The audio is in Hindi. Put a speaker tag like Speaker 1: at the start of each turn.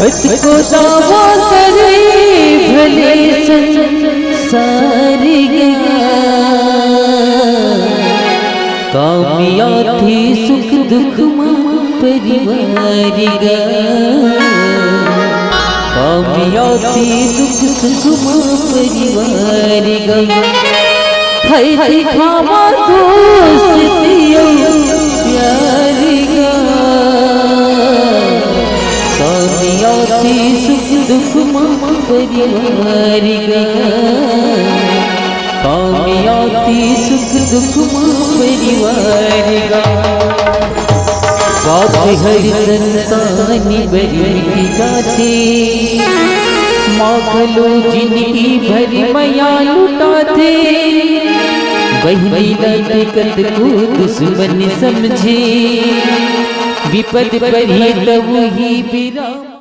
Speaker 1: हद को दावा करे भले संसार कामयाब थी सुख दुख परिवार कामयाब थी सुख परिवार है दिखावा दोस्तियों प्यार कामयाब थी सुख दुख परिवार कामयाब थी सुख दुख परिवार बात हर संतानी बरी की गाथे माखलो जिनकी भरी मया लुटाते वही दिक्कत को दुश्मन समझे विपद पर ही तब ही बिरा।